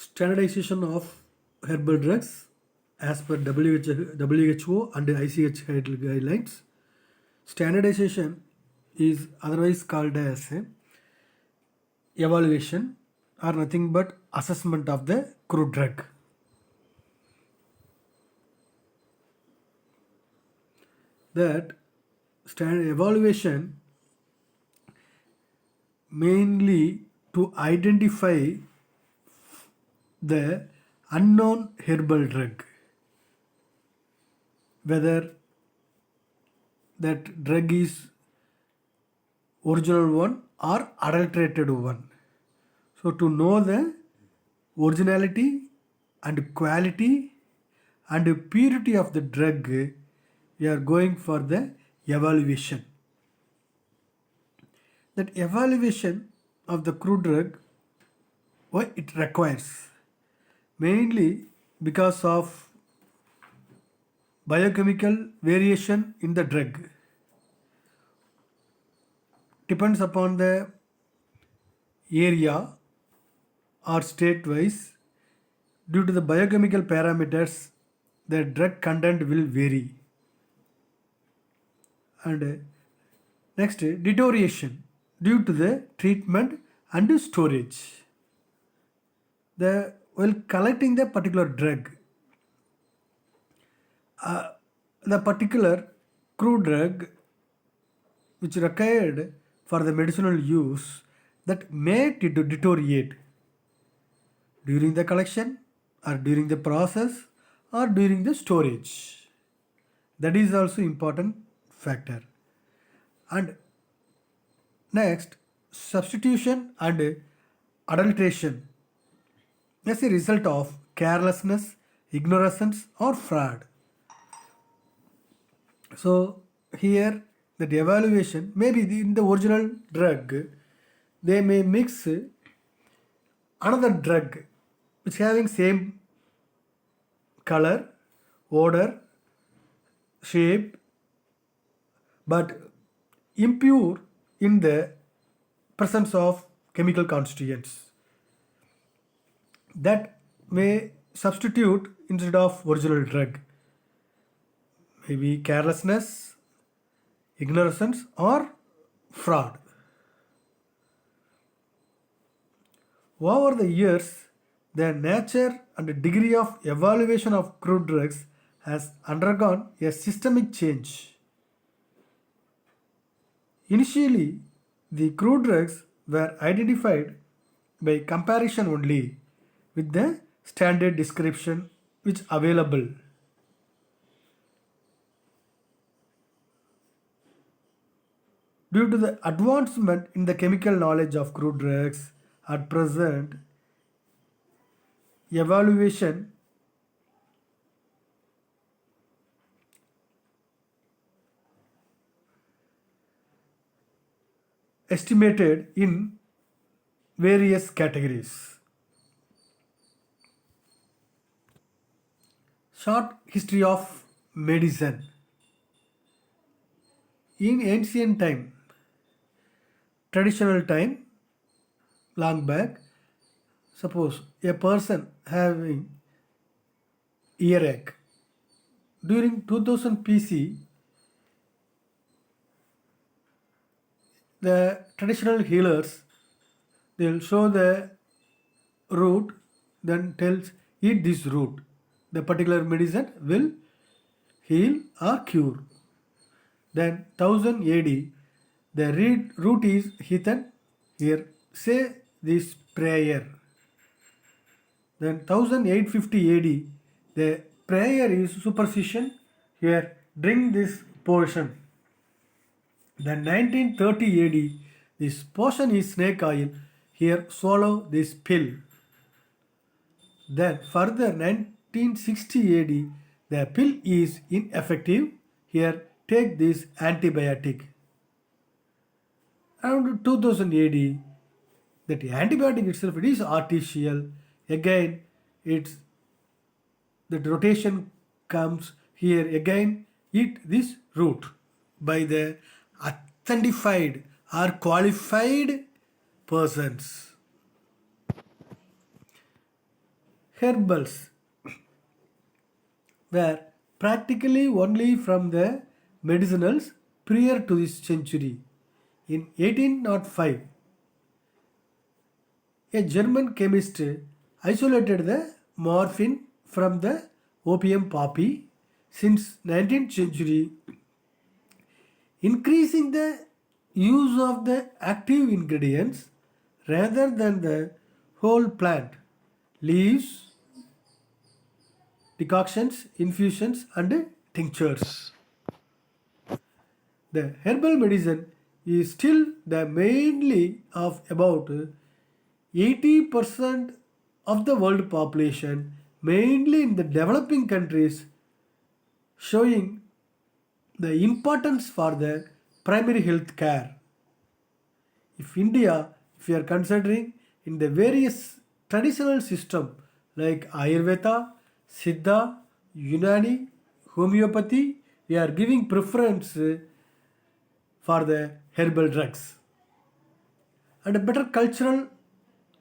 Standardization of herbal drugs as per WHO and ICH guidelines. Standardization is otherwise called as evaluation or nothing but assessment of the crude drug. That evaluation mainly to identify the unknown herbal drug, whether that drug is original one or adulterated one. So to know the originality and quality and purity of the drug, we are going for the evaluation. That evaluation of the crude drug, why it requires? Mainly because of biochemical variation in the drug. Depends upon the area or state wise. Due to the biochemical parameters, the drug content will vary. And next, deterioration due to the treatment and storage. While collecting the particular drug, the particular crude drug which required for the medicinal use, that may deteriorate during the collection or during the process or during the storage. That is also important factor. And next, substitution and adulteration as a result of carelessness, ignorance or fraud. So here that evaluation, maybe in the original drug they may mix another drug which having same color, odor, shape, but impure in the presence of chemical constituents, that may substitute instead of original drug. Maybe carelessness, ignorance or fraud. Over the years, the nature and degree of evaluation of crude drugs has undergone a systemic change. Initially, the crude drugs were identified by comparison only with the standard description which available. Due to the advancement in the chemical knowledge of crude drugs at present, evaluation estimated in various categories. Short history of medicine. In ancient time, traditional time, long back, suppose a person having earache during 2000 PC, the traditional healers, they'll show the root, then tells eat this root. The particular medicine will heal or cure. Then 1000 AD, the root is hidden here. Say this prayer. Then 1850 AD, the prayer is superstition. Here, drink this portion. Then 1930 AD, this portion is snake oil. Here, swallow this pill. Then further 1960 AD, the pill is ineffective. Here, take this antibiotic. Around 2000 AD, that antibiotic itself, it is artificial. Again, it's the rotation comes here. Again, eat this root by the authentified or qualified persons. Herbals were practically only from the medicinals prior to this century. In 1805, a German chemist isolated the morphine from the opium poppy. Since 19th century, increasing the use of the active ingredients rather than the whole plant, leaves, decoctions, infusions, and tinctures. The herbal medicine is still the mainly of about 80% of the world population, mainly in the developing countries, showing the importance for the primary health care. If India, if we are considering in the various traditional system like Ayurveda, Siddha, Unani, homeopathy, we are giving preference for the herbal drugs and a better cultural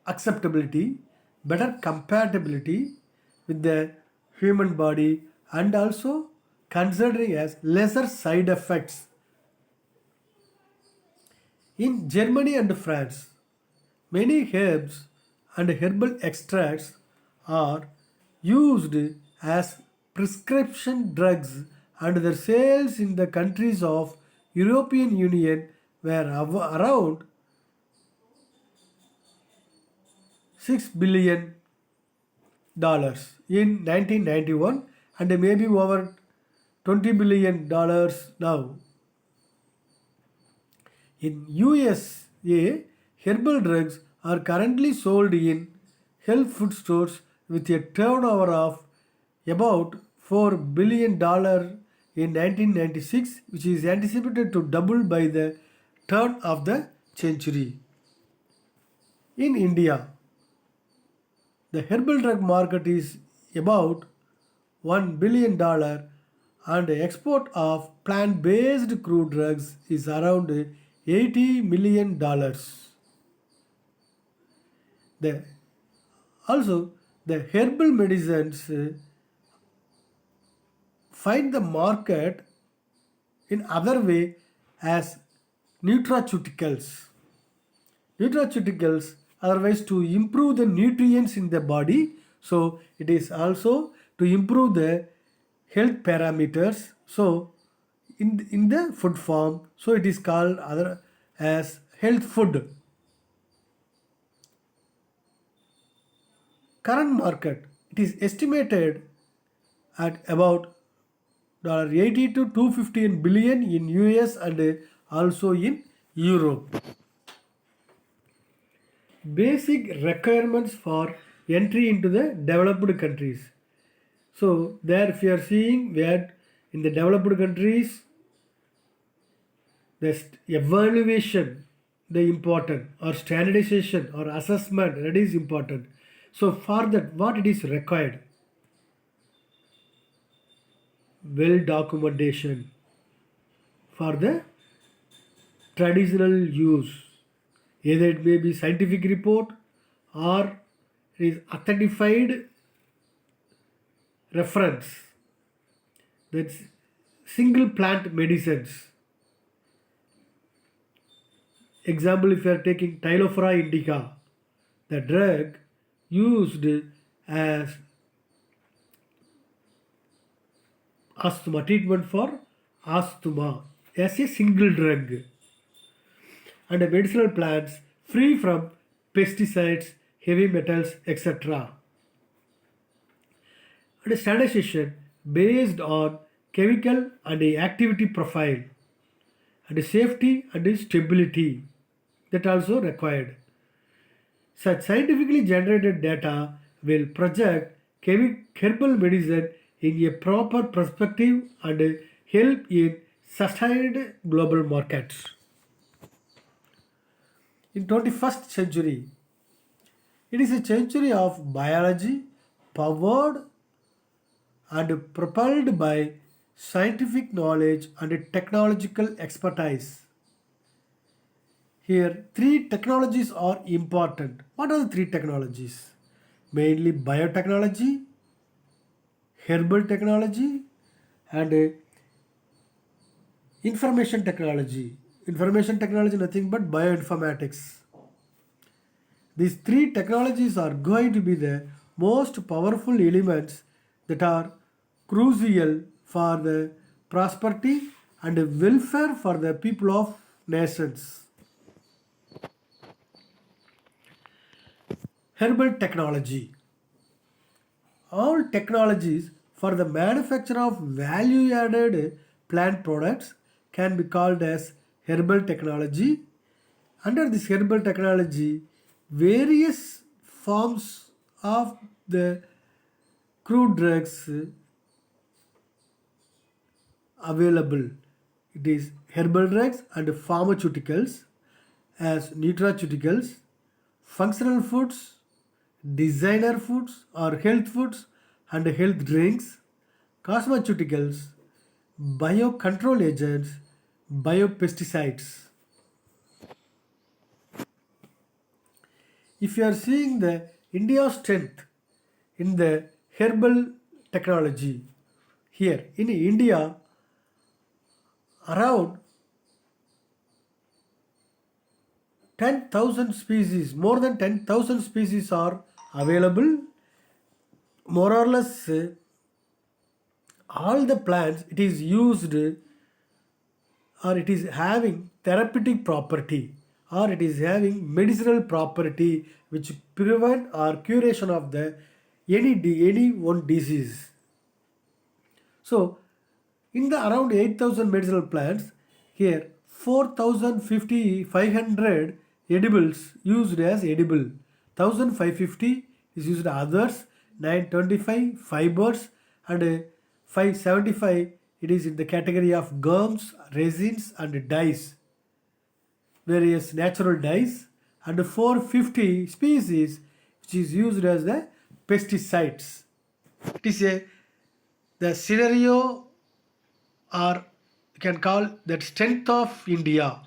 acceptability, better compatibility with the human body, and also considering as lesser side effects. In Germany and France, many herbs and herbal extracts are used as prescription drugs, and their sales in the countries of European Union were around 6 billion dollars in 1991 and maybe over 20 billion dollars now. In USA, herbal drugs are currently sold in health food stores with a turnover of about $4 billion in 1996, which is anticipated to double by the turn of the century. In India, the herbal drug market is about $1 billion and the export of plant-based crude drugs is around $80 million. The, also, the herbal medicines find the market in other way as nutraceuticals. Nutraceuticals otherwise to improve the nutrients in the body, so it is also to improve the health parameters, so in the food form, so it is called other as health food. Current market, it is estimated at about 80 to 215 billion in US and also in Europe. Basic requirements for entry into the developed countries. So there if you are seeing that in the developed countries the evaluation the important or standardization or assessment that is important. So for that what it is required? Well documentation for the traditional use. Either it may be scientific report or it is authentified reference. That's single plant medicines. Example, if you are taking Tylophora indica, the drug used as asthma treatment for asthma as a single drug, and medicinal plants free from pesticides, heavy metals, etc. And a standardization based on chemical and activity profile and safety and stability that also required. Such scientifically generated data will project herbal medicine in a proper perspective and help in sustained global markets. In 21st century, it is a century of biology powered and propelled by scientific knowledge and technological expertise. Here, three technologies are important. What are the three technologies? mainly biotechnology, herbal technology, and information technology. Information technology nothing but bioinformatics. These three technologies are going to be the most powerful elements that are crucial for the prosperity and welfare for the people of nations. Herbal technology. All technologies for the manufacture of value added plant products can be called as herbal technology. Under this herbal technology, various forms of the crude drugs available. It is herbal drugs and pharmaceuticals as nutraceuticals, functional foods, designer foods or health foods and health drinks, cosmeceuticals, biocontrol agents, biopesticides. If you are seeing the India's strength in the herbal technology, here in India, around 10,000 species, more than 10,000 species are available. More or less, all the plants it is used or it is having therapeutic property or it is having medicinal property which prevent or curation of the any one disease. So in the around 8,000 medicinal plants, here 4,050 500 edibles used as edible, 1,550 is used others, 925 fibers, and 575 it is in the category of gums, resins, and dyes, various natural dyes, and 450 species which is used as the pesticides. It is a the scenario or you can call that strength of India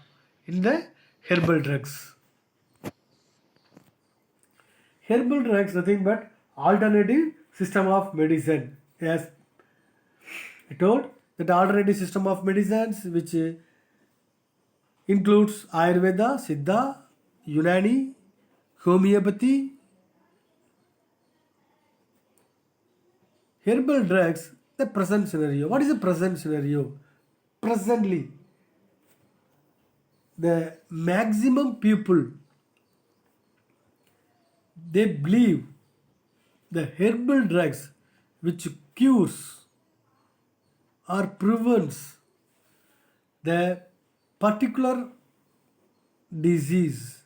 in the herbal drugs. Herbal drugs nothing but alternative system of medicine. As I told that alternative system of medicines which includes Ayurveda, Siddha, Unani, homeopathy. Herbal drugs, the present scenario. What is the present scenario? Presently, the maximum people they believe the herbal drugs which cures or prevents the particular disease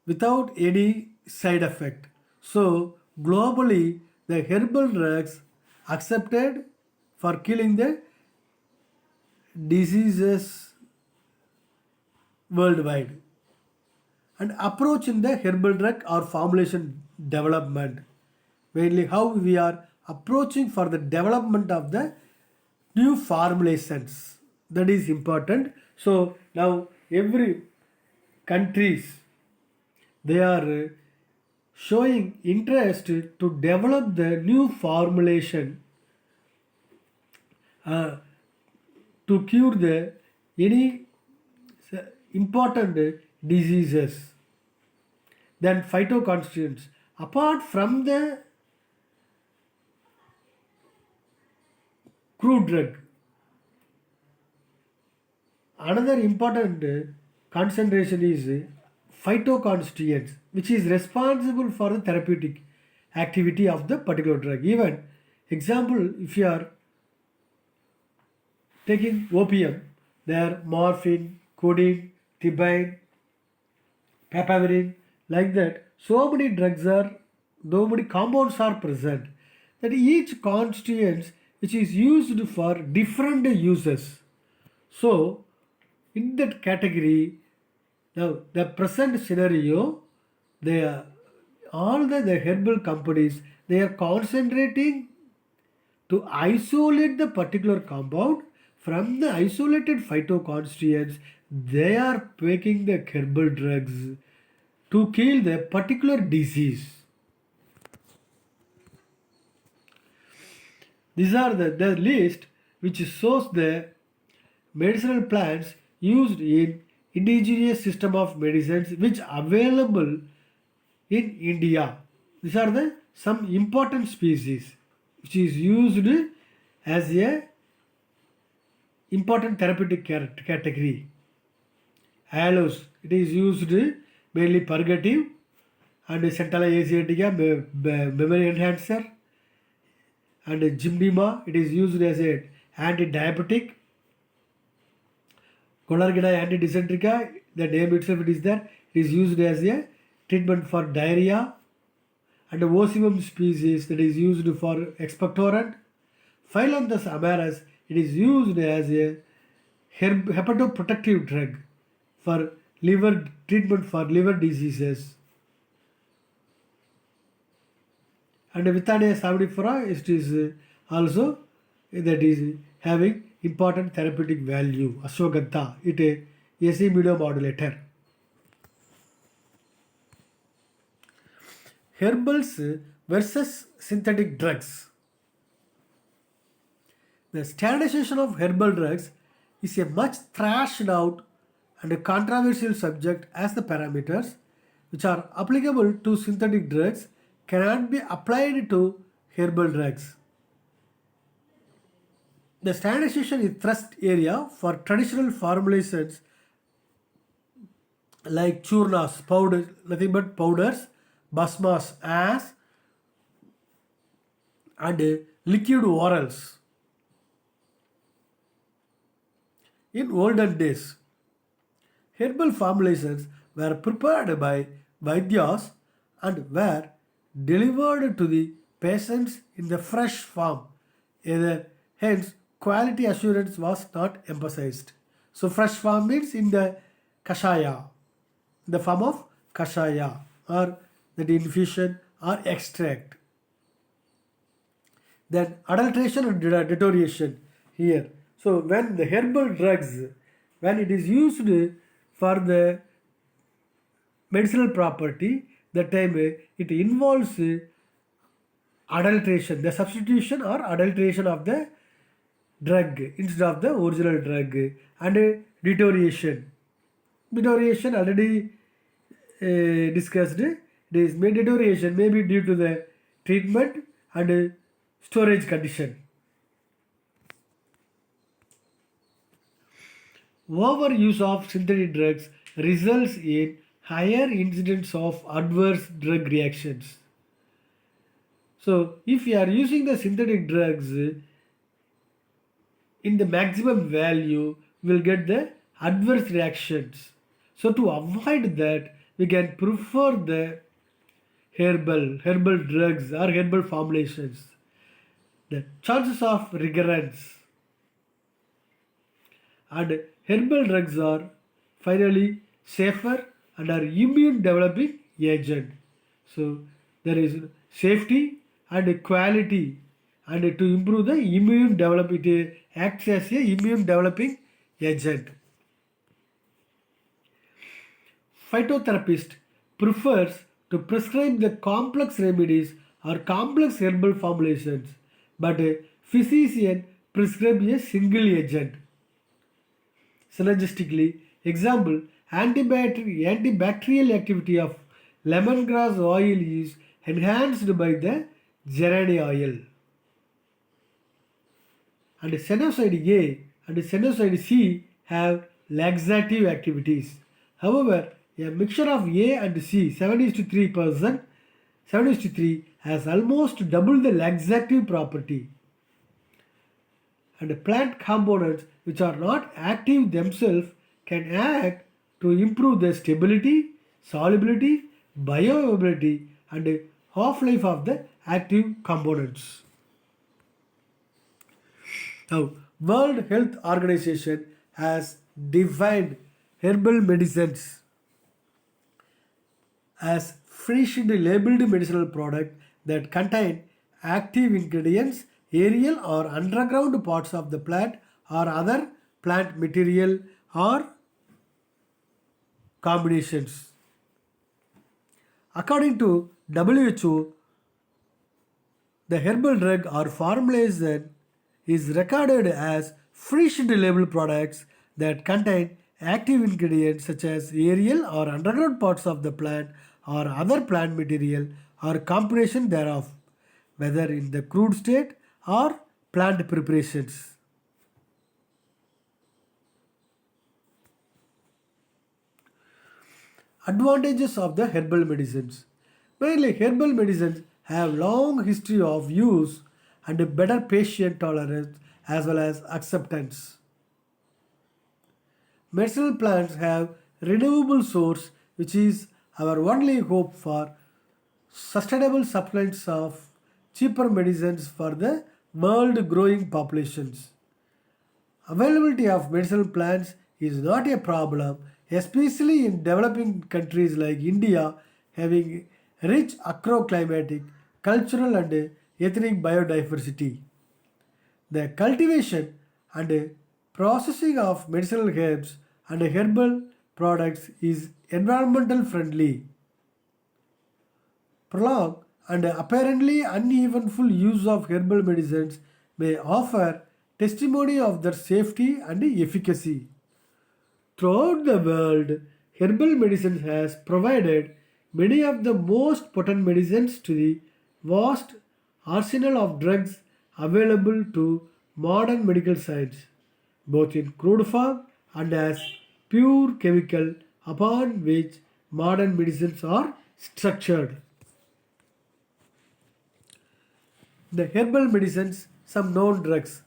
without any side effect. So globally the herbal drugs accepted for killing the diseases worldwide and approach in the herbal drug or formulation development, mainly how we are approaching for the development of the new formulations, that is important. So now every countries they are showing interest to develop the new formulation to cure the any important diseases. Then phytoconstituents. Apart from the crude drug, another important concentration is phytoconstituents, which is responsible for the therapeutic activity of the particular drug. Even example, if you are taking opium, there morphine, codeine, thebaine, papaverine, like that. So many drugs are, so many compounds are present that each constituent which is used for different uses. So in that category, now the present scenario, they are all the herbal companies they are concentrating to isolate the particular compound from the isolated phytoconstituents. They are making the herbal drugs to kill the particular disease. These are the list which shows the medicinal plants used in indigenous system of medicines which available in India. These are the some important species which is used as a important therapeutic category. Aloes, it is used mainly purgative and Centella asiatica, memory enhancer, and Gymnema, it is used as a anti-diabetic. Colargina antidysenterica, the name itself it is there, it is used as a treatment for diarrhea. And the Osimum species that is used for expectorant. Phyllanthus amarus, it is used as a hepatoprotective drug for liver treatment for liver diseases. And Withania sabidifera, it is also that is having important therapeutic value. Ashwagandha, it is AC immunomodulator. Herbals versus synthetic drugs. The standardization of herbal drugs is a much thrashed out and a controversial subject as the parameters which are applicable to synthetic drugs cannot be applied to herbal drugs. The standardization is thrust area for traditional formulations like churnas, powders, nothing but powders, basmas, as and liquid orals. In olden days, herbal formulations were prepared by Vaidyas and were delivered to the patients in the fresh form. Hence, quality assurance was not emphasized. So, fresh form means in the kashaya, in the form of kashaya or that infusion or extract. Then adulteration and deterioration here. So, when the herbal drugs, when it is used for the medicinal property, that time it involves adulteration, the substitution or adulteration of the drug instead of the original drug, and deterioration. Deterioration already discussed. It is deterioration may be due to the treatment and storage condition. Overuse of synthetic drugs results in higher incidence of adverse drug reactions. So, if you are using the synthetic drugs in the maximum value, we will get the adverse reactions. So, to avoid that, we can prefer the herbal drugs or herbal formulations. The chances of recurrence and herbal drugs are finally safer and are immune developing agent. So there is safety and quality, and to improve the immune development, it acts as a immune developing agent. Phytotherapist prefers to prescribe the complex remedies or complex herbal formulations, but a physician prescribes a single agent. Synergistically, example, antibacterial activity of lemongrass oil is enhanced by the gerani oil. And Senocide A and Senocide C have laxative activities. However, a mixture of A and C, 7:3%, 7:3 has almost double the laxative property. And plant components which are not active themselves can act to improve the stability, solubility, bioavailability and half-life of the active components. Now, World Health Organization has defined herbal medicines as freshly labeled medicinal product that contain active ingredients, aerial or underground parts of the plant or other plant material or combinations. According to WHO, the herbal drug or formulation is recorded as fresh label products that contain active ingredients such as aerial or underground parts of the plant or other plant material or combination thereof, whether in the crude state or plant preparations. Advantages of the herbal medicines. Mainly, herbal medicines have long history of use and a better patient tolerance as well as acceptance. Medicinal plants have renewable source which is our only hope for sustainable supplies of cheaper medicines for the world growing populations. Availability of medicinal plants is not a problem, especially in developing countries like India, having rich agroclimatic, cultural, and ethnic biodiversity. The cultivation and processing of medicinal herbs and herbal products is environmental friendly. Prolonged and apparently uneventful use of herbal medicines may offer testimony of their safety and efficacy. Throughout the world, herbal medicine has provided many of the most potent medicines to the vast arsenal of drugs available to modern medical science, both in crude form and as pure chemical upon which modern medicines are structured. The herbal medicines, some known drugs,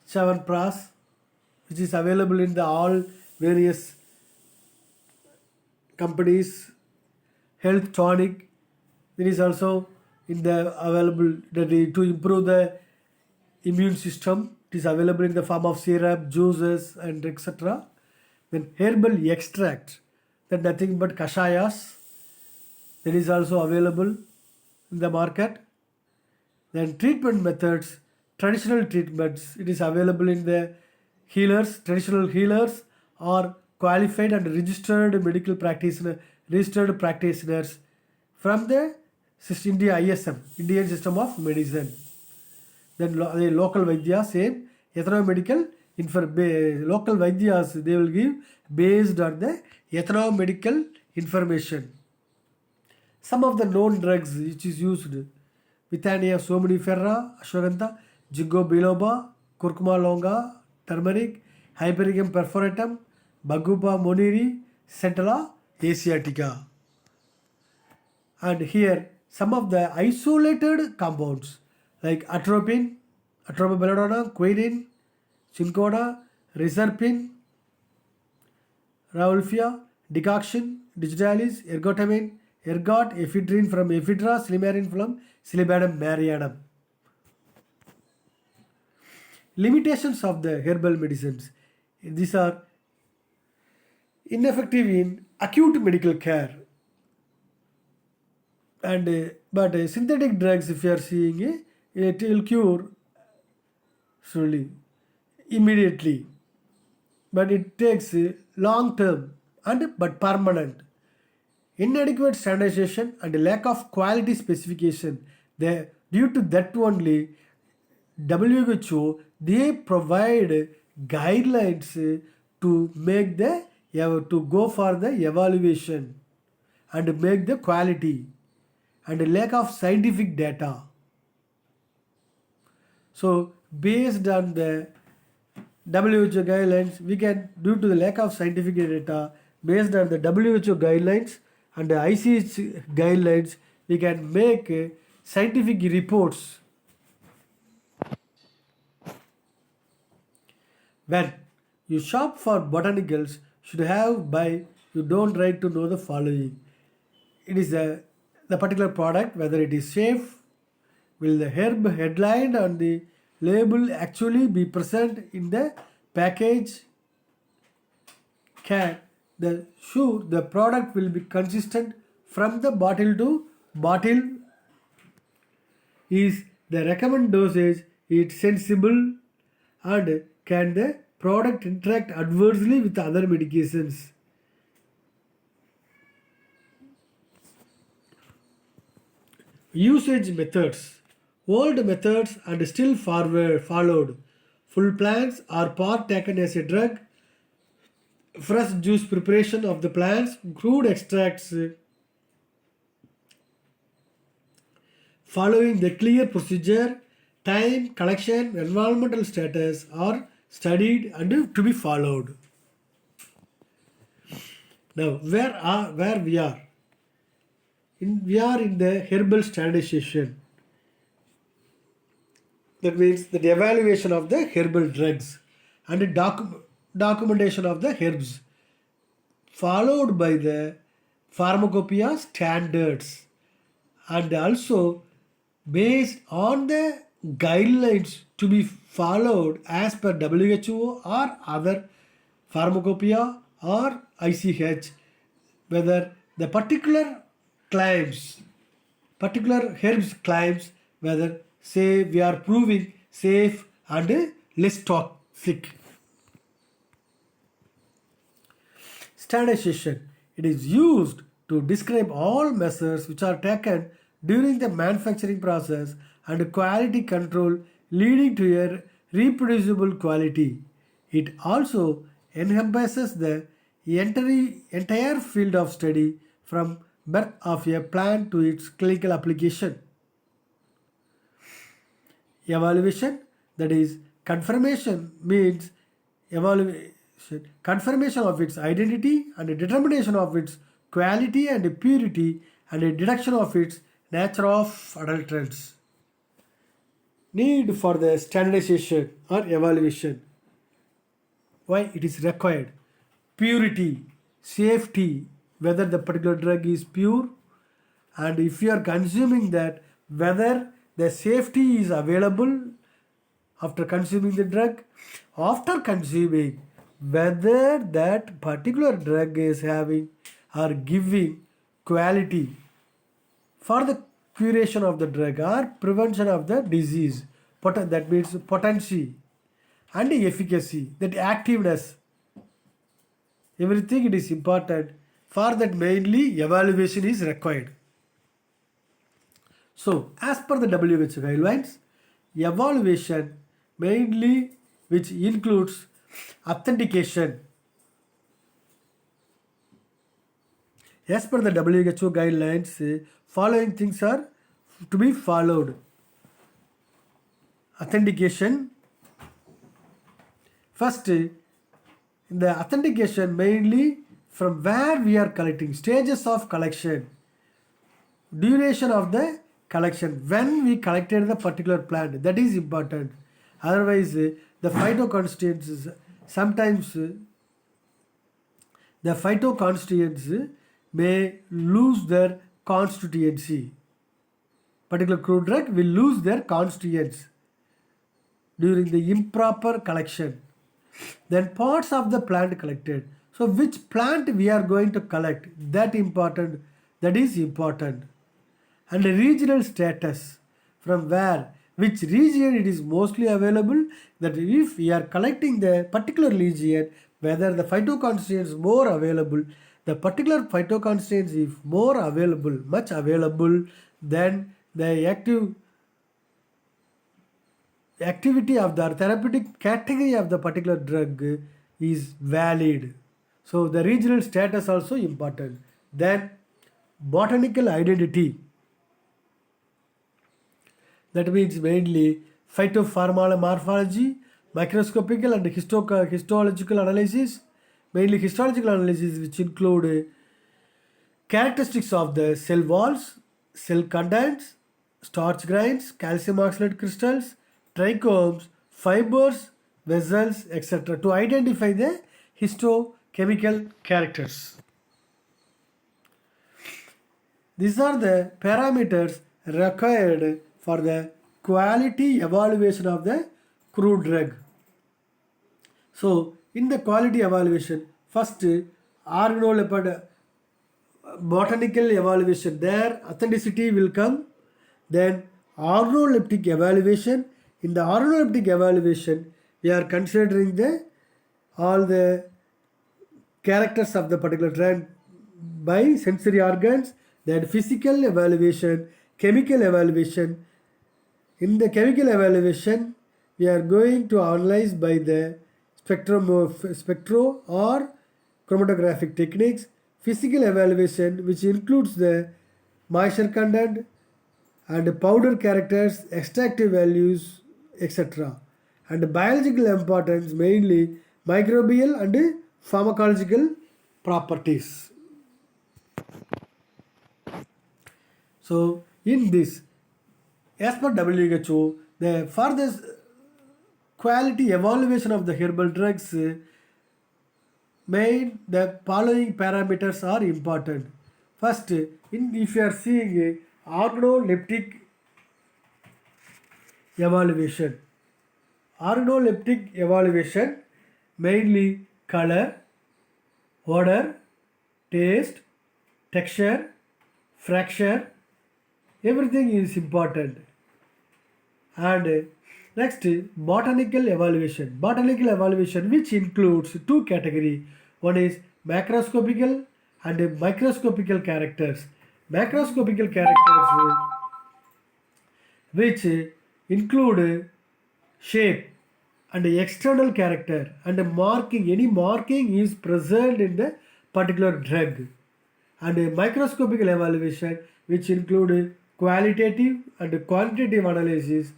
Chyawanprash, which is available in the all various companies, health tonic. There is also in the available to improve the immune system. It is available in the form of syrup, juices, and etc. Then herbal extract, then nothing but kashayas. That is also available in the market. Then treatment methods, traditional treatments, it is available in the healers, traditional healers or qualified and registered practitioners from the India ISM, Indian System of Medicine. Then the local Vaidya, same, ethnomedical, local Vaidyas, they will give based on the ethnomedical information. Some of the known drugs which is used: Withania somnifera, ashwagandha, ginkgo biloba, curcuma longa, turmeric, Hypericum perforatum, Baguba moniri, Centella asiatica. And here some of the isolated compounds like atropine, atropine, quinine, cinchona, reserpine, Rauwolfia, decoction, digitalis, ergotamine, ergot, ephedrine from ephedra, silimarin from Silibadum marianum. Limitations of the herbal medicines. These are ineffective in acute medical care. And but synthetic drugs, if you are seeing, it will cure slowly, immediately, but it takes long term and but permanent. Inadequate standardization and lack of quality specification. Due to that only, WHO they provide guidelines to make the to go for the evaluation and make the quality and lack of scientific data. So based on the WHO guidelines, we can, due to the lack of scientific data, based on the WHO guidelines and the ICH guidelines, we can make scientific reports. When you shop for botanicals, should have by you don't right to know the following. It is the particular product, whether it is safe, will the herb headline on the label actually be present in the package, can the product will be consistent from the bottle to bottle, is the recommended dosage it sensible, and can the product interact adversely with other medications. Usage methods. Old methods and still forward followed. Full plants are part taken as a drug. Fresh juice preparation of the plants. Crude extracts following the clear procedure. Time, collection, environmental status are studied and to be followed. Now, where we are? We are in the herbal standardization. That means the evaluation of the herbal drugs and the documentation of the herbs, followed by the pharmacopoeia standards, and also based on the guidelines to be followed as per WHO or other pharmacopoeia or ICH, whether the particular herbs claims, whether say we are proving safe and less toxic. Standardization. It is used to describe all measures which are taken during the manufacturing process and quality control leading to a reproducible quality. It also encompasses the entire field of study from birth of a plant to its clinical application. Evaluation, that is confirmation, means confirmation of its identity and determination of its quality and purity and a deduction of its nature of adulterants. Need for the standardization or evaluation. Why it is required? Purity, safety, whether the particular drug is pure, and if you are consuming that, whether the safety is available after consuming the drug, after consuming, whether that particular drug is having or giving quality for the curation of the drug or prevention of the disease. That means potency and efficacy, that activeness, everything it is important. For that mainly evaluation is required. So as per the WHO guidelines, evaluation mainly which includes authentication. As per the WHO guidelines, following things are to be followed. Authentication. First, in the authentication mainly from where we are collecting, stages of collection, duration of the collection, when we collected the particular plant, that is important. Otherwise, the phytoconstituents, sometimes the phytoconstituents may lose their constituency. Particular crude drug will lose their constituents during the improper collection. Then parts of the plant collected. So which plant we are going to collect, that is important. And the regional status, from where, which region it is mostly available, that if we are collecting the particular region, whether the phytoconstituents more available, the particular phytoconstituents if more available, much available, then the activity of the therapeutic category of the particular drug is valid. So the regional status also important. Then botanical identity. That means mainly phytopharmacology, microscopical and histological analysis. Mainly histological analysis which include characteristics of the cell walls, cell contents, starch grains, calcium oxalate crystals, trichomes, fibers, vessels, etc. to identify the histochemical characters. These are the parameters required for the quality evaluation of the crude drug. So, in the quality evaluation, first organoleptic botanical evaluation, there authenticity will come. Then organoleptic evaluation. In the organoleptic evaluation, we are considering all the characters of the particular drug by sensory organs. Then physical evaluation chemical evaluation. In the chemical evaluation, we are going to analyze by the spectro or chromatographic techniques. Physical evaluation, which includes the moisture content and powder characters, extractive values, etc. And biological importance, mainly microbial and pharmacological properties. So, in this, as per WHO, the further quality evaluation of the herbal drugs made the following parameters are important. First, if you are seeing organoleptic evaluation, mainly color, odor, taste, texture, fracture, everything is important. And next, botanical evaluation. Botanical evaluation, which includes two categories. One is macroscopical and microscopical characters. Macroscopical characters, which include shape and external character and marking. Any marking is present in the particular drug. And microscopical evaluation, which include qualitative and quantitative analysis,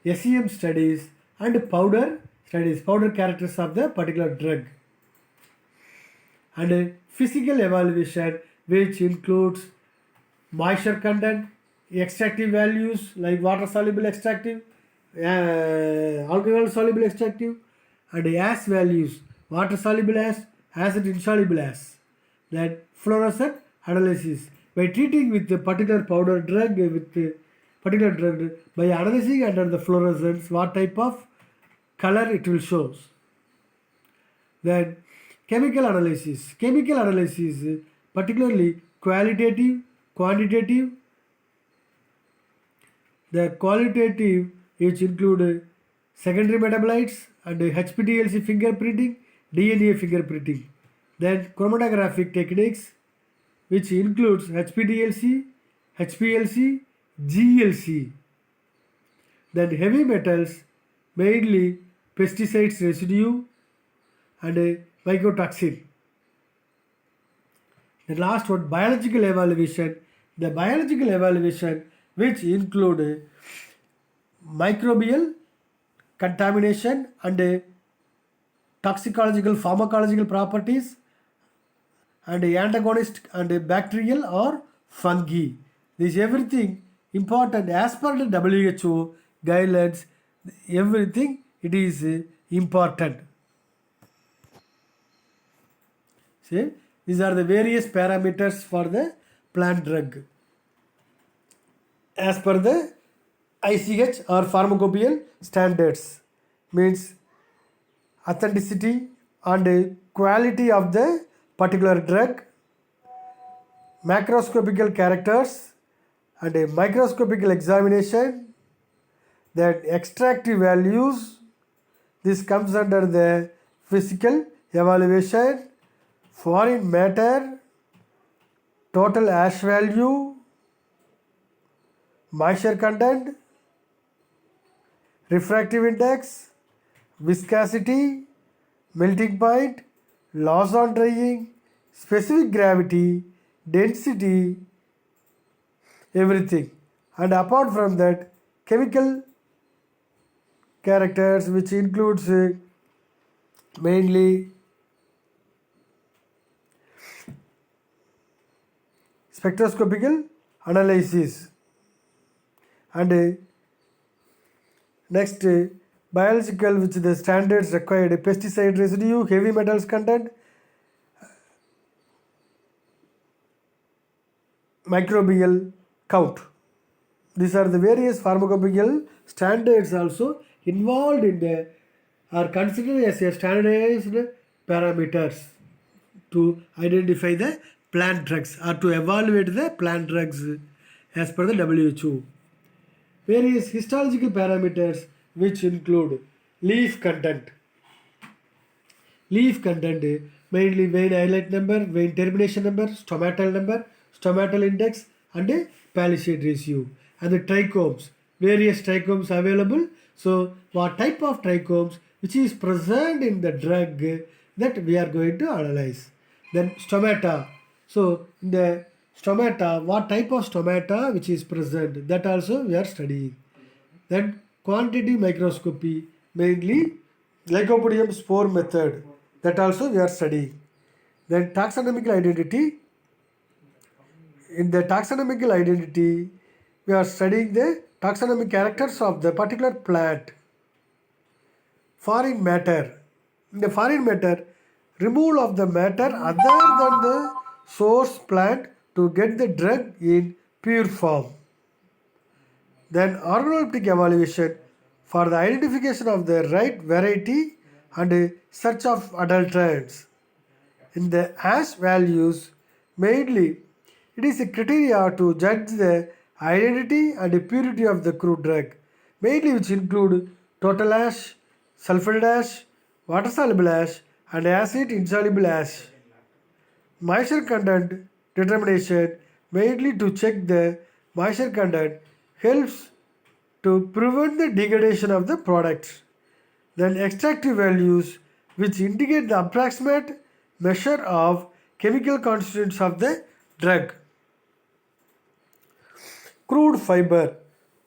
SEM studies, and powder studies, powder characters of the particular drug. And physical evaluation, which includes moisture content, extractive values like water soluble extractive, alcohol soluble extractive, and as values, water soluble as, acid insoluble as. That fluorescent analysis, by treating with a particular powder drug by analyzing under the fluorescence what type of color it will show. Then chemical analysis, particularly qualitative, quantitative. The qualitative, which include secondary metabolites and HPLC fingerprinting, DNA fingerprinting. Then chromatographic techniques, which includes HPLC, GLC. Then heavy metals, mainly pesticides residue and mycotoxin. The last one, biological evaluation. The biological evaluation, which include microbial contamination and toxicological, pharmacological properties, and antagonist and bacterial or fungi. This everything important as per the WHO guidelines. Everything it is important. See, these are the various parameters for the plant drug as per the ICH or pharmacopoeial standards, means authenticity and quality of the particular drug, macroscopical characters and a microscopical examination, that extractive values, this comes under the physical evaluation, foreign matter, total ash value, moisture content, refractive index, viscosity, melting point, loss on drying, specific gravity, density, everything. And apart from that, chemical characters, which includes mainly spectroscopical analysis. And next, biological, which the standards required, pesticide residue, heavy metals content, microbial count. These are the various pharmacopoeial standards also involved in the, are considered as a standardized parameters to identify the plant drugs or to evaluate the plant drugs as per the WHO. Various histological parameters, which include leaf content. Leaf content, mainly vein highlight number, vein termination number, stomatal index and palisade ratio. And the trichomes, various trichomes available. So what type of trichomes which is present in the drug that we are going to analyze. Then stomata. So in the stomata, what type of stomata which is present, that also we are studying. Then quantity microscopy, mainly Lycopodium spore method, that also we are studying. Then taxonomical identity. In the taxonomical identity, we are studying the taxonomic characters of the particular plant. Foreign matter. In the foreign matter, removal of the matter other than the source plant to get the drug in pure form. Then organoleptic evaluation for the identification of the right variety and search of adulterants. In the hash values, mainly it is a criteria to judge the identity and purity of the crude drug, mainly which include total ash, sulfide ash, water soluble ash, and acid insoluble ash. Moisture content determination, mainly to check the moisture content, helps to prevent the degradation of the product. Then extractive values, which indicate the approximate measure of chemical constituents of the drug. Crude fiber,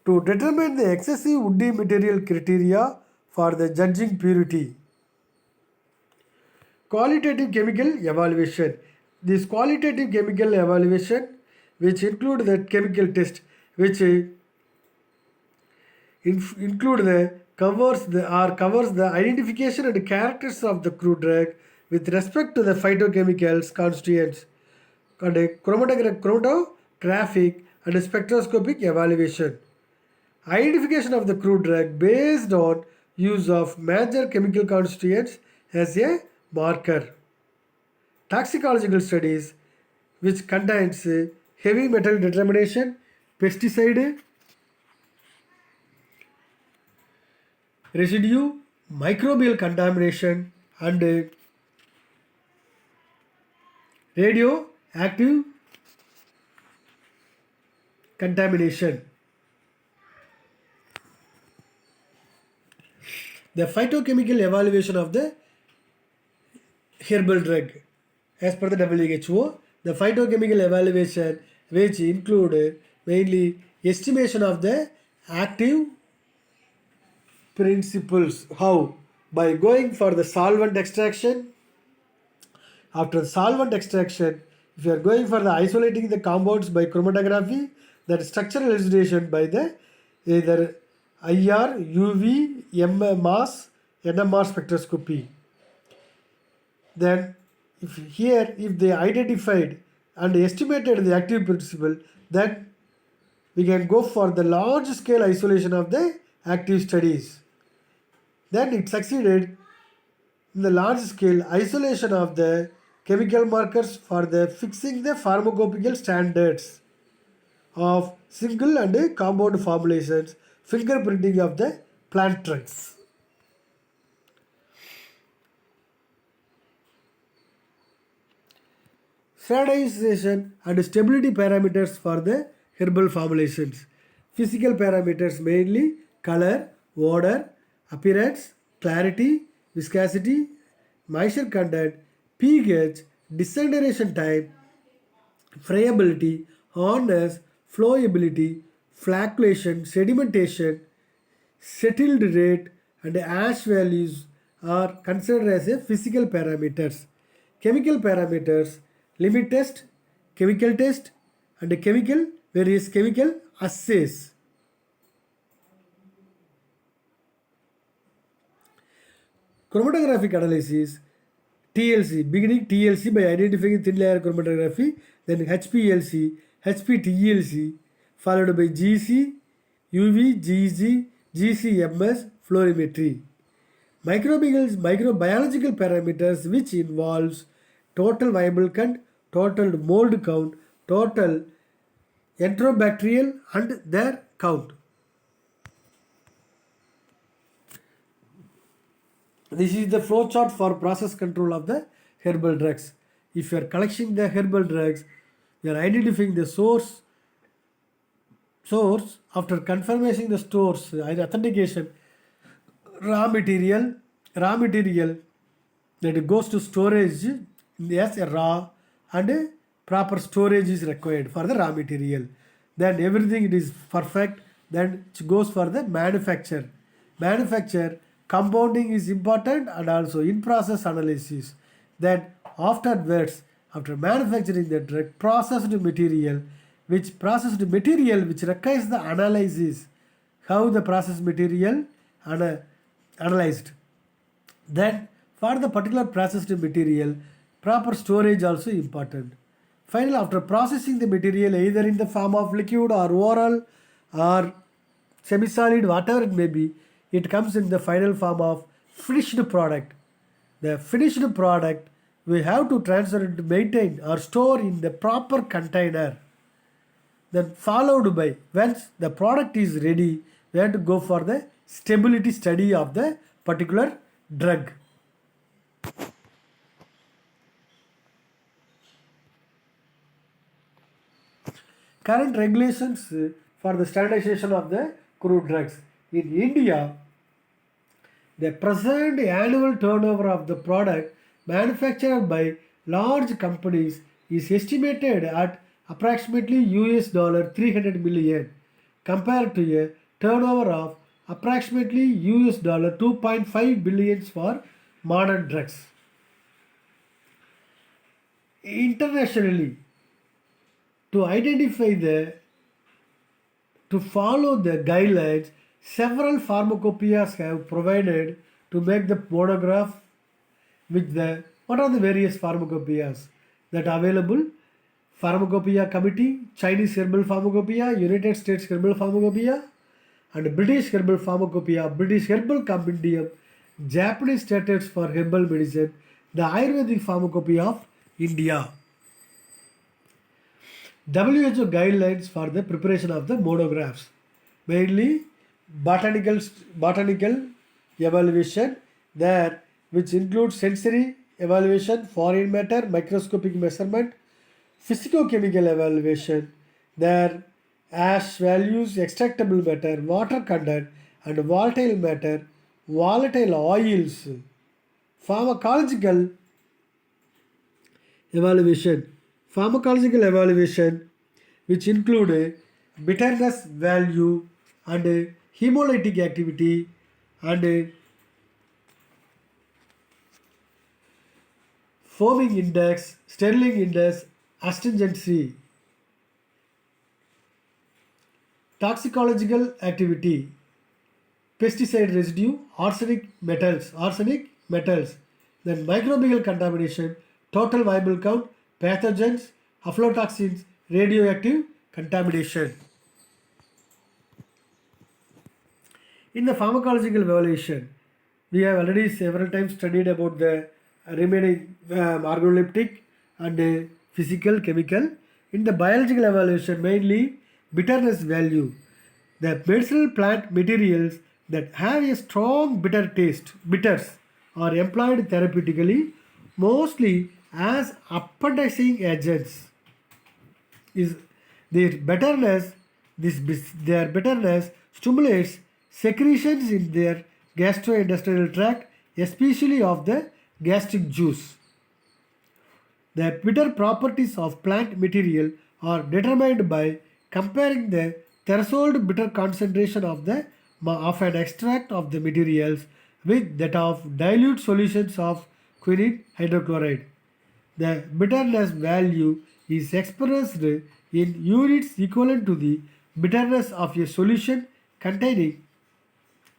to determine the excessive woody material criteria for the judging purity. Qualitative chemical evaluation. This qualitative chemical evaluation, which include the chemical test, which include the covers the identification and characters of the crude drug with respect to the phytochemicals constituents, and chromatographic and spectroscopic evaluation. Identification of the crude drug based on use of major chemical constituents as a marker. Toxicological studies, which contains heavy metal determination, pesticide, residue, microbial contamination, and radioactive contamination. The phytochemical evaluation of the herbal drug. As per the WHO, the phytochemical evaluation, which include mainly estimation of the active principles. How? By going for the solvent extraction. After the solvent extraction, if you are going for the isolating the compounds by chromatography, that structural elucidation by the either IR, UV, MMS, NMR spectroscopy. Then if they identified and estimated the active principle, then we can go for the large scale isolation of the active studies. Then it succeeded in the large scale isolation of the chemical markers for the fixing the pharmacopoeial standards of single and compound formulations, fingerprinting of the plant drugs. Standardization and stability parameters for the herbal formulations. Physical parameters mainly color, odor, appearance, clarity, viscosity, moisture content, pH, disintegration time, friability, hardness, flowability, flocculation, sedimentation, settled rate, and ash values are considered as a physical parameters. Chemical parameters, limit test, and various chemical assays. Chromatographic analysis, TLC, beginning TLC by identifying thin layer chromatography, then HPLC, HPTLC, followed by GC, UV, GG, GCMS, fluorimetry. Microbiological parameters, which involves total viable count, total mold count, total enterobacterial and their count. This is the flow chart for process control of the herbal drugs. If you are collecting the herbal drugs, you are identifying the source, source after confirming the stores authentication raw material that it goes to storage. Yes, a raw and a proper storage is required for the raw material. Then everything it is perfect. Then it goes for the manufacture compounding is important, and also in process analysis. Then afterwards, after manufacturing the drug, processed material which requires the analysis, how the processed material analyzed. Then for the particular processed material, proper storage also important. Finally, after processing the material either in the form of liquid or oral or semi-solid, whatever it may be, it comes in the final form of finished product. The finished product we have to transfer it, maintain or store in the proper container. Then followed by once the product is ready, we have to go for the stability study of the particular drug. Current regulations for the standardization of the crude drugs. In India, the present annual turnover of the product manufactured by large companies is estimated at approximately US $300 million compared to a turnover of approximately US $2.5 billion for modern drugs. Internationally, to follow the guidelines, several pharmacopoeias have provided to make the monograph with the what are the various pharmacopoeias that are available. Pharmacopoeia Committee, Chinese Herbal Pharmacopoeia, United States Herbal Pharmacopoeia, and British Herbal Pharmacopoeia, British Herbal Compendium, Japanese Statutes for Herbal Medicine, the Ayurvedic Pharmacopoeia of India. WHO guidelines for the preparation of the monographs, mainly botanical evaluation there, which includes sensory evaluation, foreign matter, microscopic measurement, physicochemical evaluation there, ash values, extractable matter, water content, and volatile matter, volatile oils, pharmacological evaluation which include a bitterness value and a hemolytic activity and a foaming index, sterling index, astringency, toxicological activity, pesticide residue, arsenic metals, then microbial contamination, total viable count, pathogens, aflatoxins, radioactive contamination. In the pharmacological evaluation, we have already several times studied about the remaining organoleptic and physical, chemical. In the biological evaluation, mainly bitterness value. The medicinal plant materials that have a strong bitter taste, bitters, are employed therapeutically, mostly as appetizing agents. Is their bitterness stimulates secretions in their gastrointestinal tract, especially of the gastric juice. The bitter properties of plant material are determined by comparing the threshold bitter concentration of an extract of the materials with that of dilute solutions of quinine hydrochloride. The bitterness value is expressed in units equivalent to the bitterness of a solution containing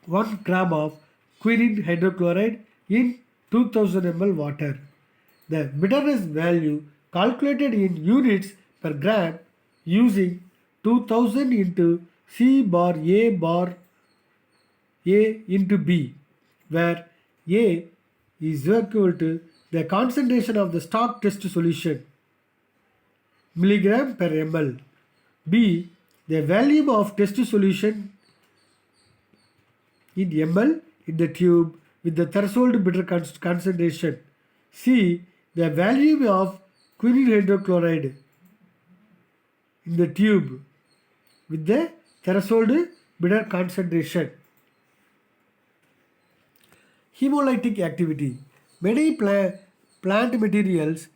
1 gram of quinine hydrochloride in 2000 ml water. The bitterness value calculated in units per gram using 2000 into C bar A into B, where A is equal to the concentration of the stock test solution, milligram per ml. B, the volume of test solution in ml in the tube with the threshold bitter concentration. C, the volume of quinine hydrochloride in the tube with the threshold bitter concentration. Hemolytic activity. Many plant materials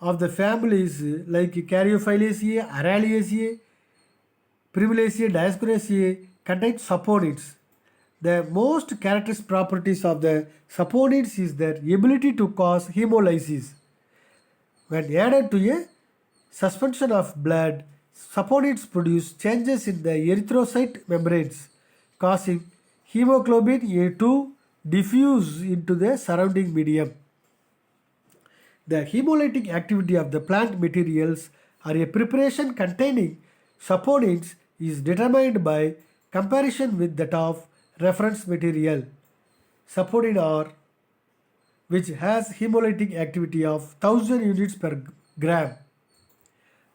of the families like Caryophyllaceae, Araliaceae, Primulaceae, Dioscuraceae contain saponins. The most characteristic properties of the saponins is their ability to cause hemolysis. When added to a suspension of blood, saponins produce changes in the erythrocyte membranes, causing hemoglobin A to diffuse into the surrounding medium. The hemolytic activity of the plant materials or a preparation containing saponins is determined by comparison with that of reference material. Saponin R, which has hemolytic activity of 1000 units per gram.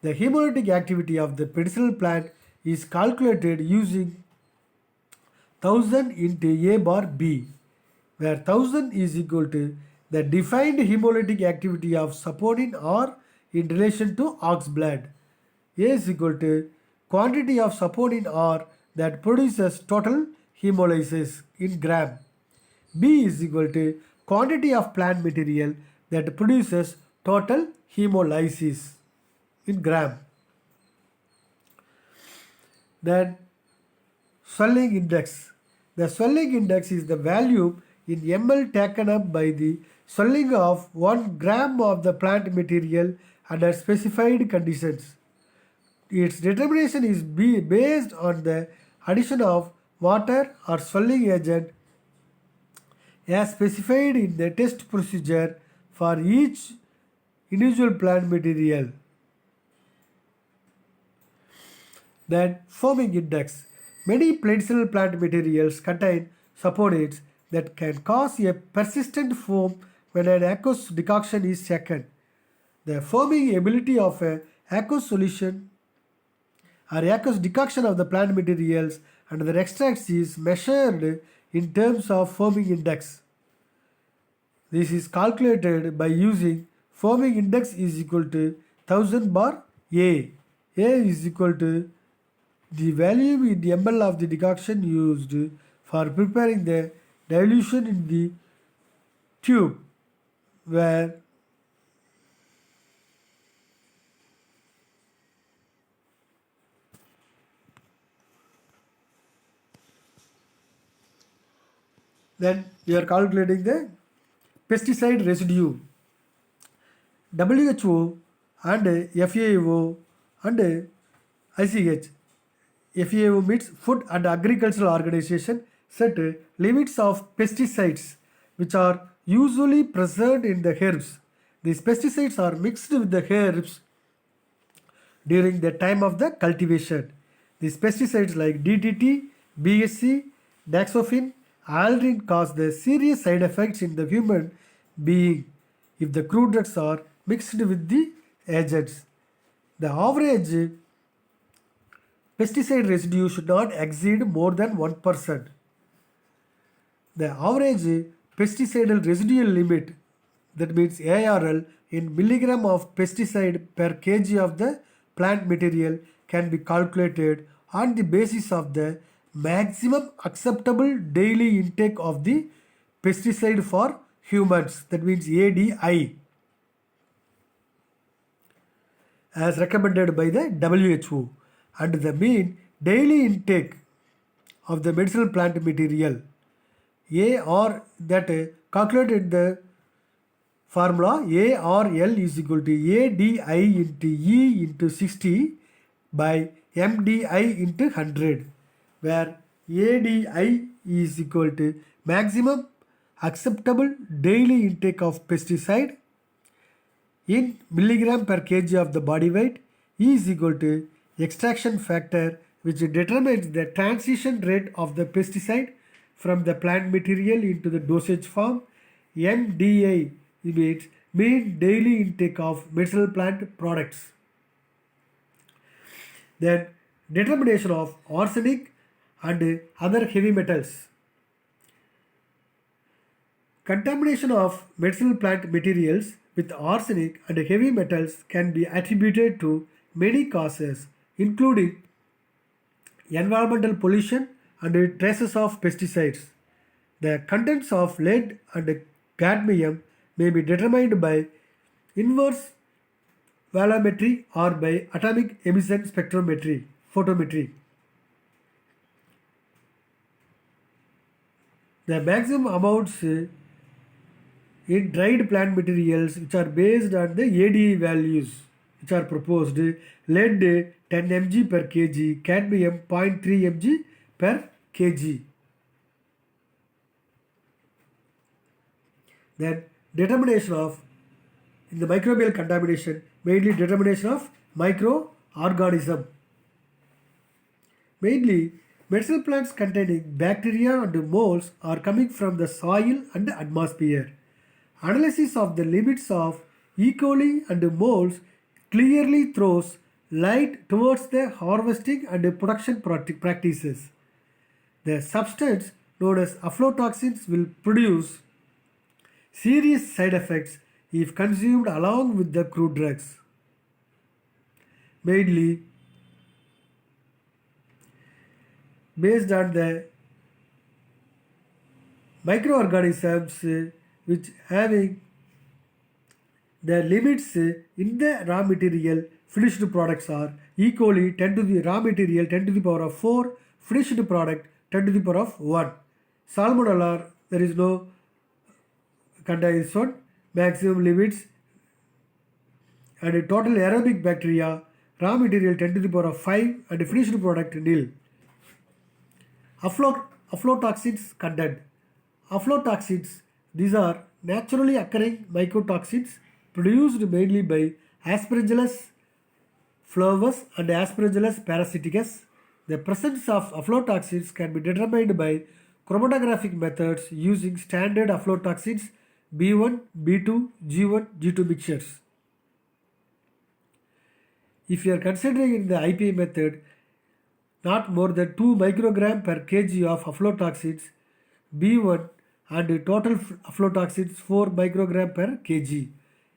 The hemolytic activity of the medicinal plant is calculated using 1000 into A bar B, where 1000 is equal to the defined hemolytic activity of saponin R in relation to ox blood. A is equal to quantity of saponin R that produces total hemolysis in gram. B is equal to quantity of plant material that produces total hemolysis in gram. Then swelling index. The swelling index is the value in ml taken up by the swelling of 1 gram of the plant material under specified conditions. Its determination is based on the addition of water or swelling agent as specified in the test procedure for each individual plant material. Then foaming index. Many medicinal plant materials contain saponins that can cause a persistent foam when an aqueous decoction is shaken. The foaming ability of a aqueous solution or aqueous decoction of the plant materials and their extracts is measured in terms of foaming index. This is calculated by using foaming index is equal to 1000 bar A. A is equal to the value in ml of the decoction used for preparing the dilution in the tube, where then we are calculating the pesticide residue. WHO and FAO and ICH. FAO means Food and Agricultural Organization set limits of pesticides which are usually present in the herbs. These pesticides are mixed with the herbs during the time of the cultivation. These pesticides like DDT, BSC, Daxophene, Aldrin cause the serious side effects in the human being if the crude drugs are mixed with the agents. The average pesticide residue should not exceed more than 1%. The average pesticidal residual limit, that means ARL, in milligram of pesticide per kg of the plant material can be calculated on the basis of the maximum acceptable daily intake of the pesticide for humans, that means ADI, as recommended by the WHO, and the mean daily intake of the medicinal plant material AR that calculated the formula ARL is equal to ADI into E into 60 by MDI into 100, where ADI is equal to maximum acceptable daily intake of pesticide in milligram per kg of the body weight. E is equal to extraction factor, which determines the transition rate of the pesticide from the plant material into the dosage form. MDI means mean daily intake of medicinal plant products. Then determination of arsenic and other heavy metals. Contamination of medicinal plant materials with arsenic and heavy metals can be attributed to many causes, including environmental pollution and traces of pesticides. The contents of lead and cadmium may be determined by inverse valometry or by atomic emission spectrometry, photometry. The maximum amounts in dried plant materials which are based on the ADE values which are proposed: lead 10 mg per kg, cadmium 0.3 mg per kg. Then determination of, in the microbial contamination, mainly determination of microorganism. Mainly medicinal plants containing bacteria and molds are coming from the soil and the atmosphere. Analysis of the limits of E. coli and molds clearly throws light towards the harvesting and production practices. The substance known as aflatoxins will produce serious side effects if consumed along with the crude drugs. Mainly based on the microorganisms which having the limits in the raw material finished products are E. coli 10 to the raw material 10 to the power of 4, finished product 10 to the power of 1. Salmonella, there is no contains one, maximum limits, and total aerobic bacteria raw material 10 to the power of 5 and finished product nil. Aflatoxins content. Aflatoxins, these are naturally occurring mycotoxins produced mainly by Aspergillus flavus and Aspergillus parasiticus. The presence of aflatoxins can be determined by chromatographic methods using standard aflatoxins B1, B2, G1, G2 mixtures. If you are considering in the IPA method, not more than 2 microgram per kg of aflatoxins B1 and total aflatoxins 4 microgram per kg.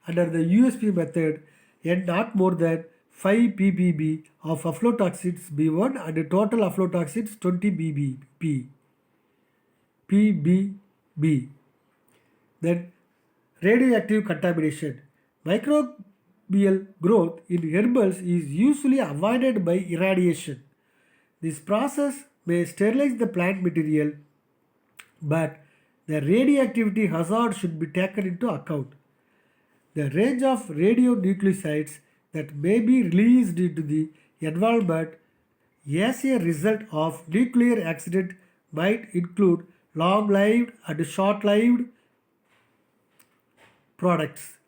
Under the USP method, and not more than 5 ppb of aflatoxins B1 and total aflatoxins 20 ppb. Then radioactive contamination. Microbial growth in herbals is usually avoided by irradiation. This process may sterilize the plant material, but the radioactivity hazard should be taken into account. The range of radionuclides that may be released into the environment as a result of nuclear accident might include long-lived and short-lived products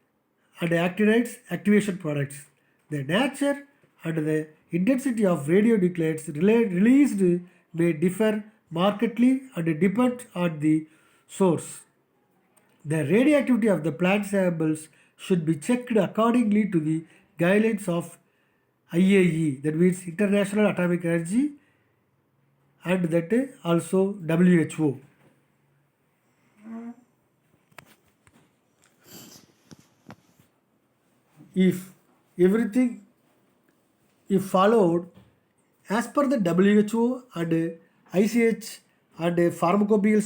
and activation products. The nature and the intensity of radionuclides released may differ markedly and depend on the source. The radioactivity of the plant samples should be checked accordingly to the guidelines of IAE, that means International Atomic Energy, and that also WHO. If everything if followed as per the WHO and ICH and pharmacopoeial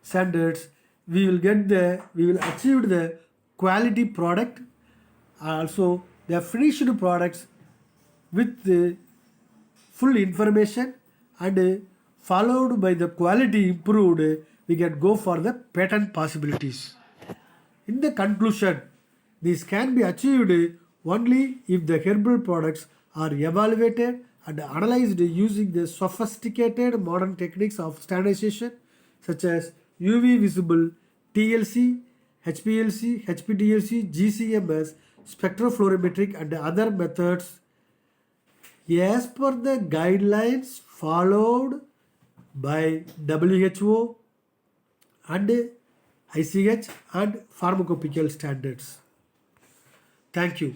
standards, we will achieve the quality product, also the finished products with the full information, and followed by the quality improved, we can go for the patent possibilities. In the conclusion, this can be achieved only if the herbal products are evaluated and analyzed using the sophisticated modern techniques of standardization such as UV visible, TLC, HPLC, HPTLC, GCMS, spectrophlorimetric and other methods as per the guidelines followed by WHO and ICH and pharmacopoeial standards. Thank you.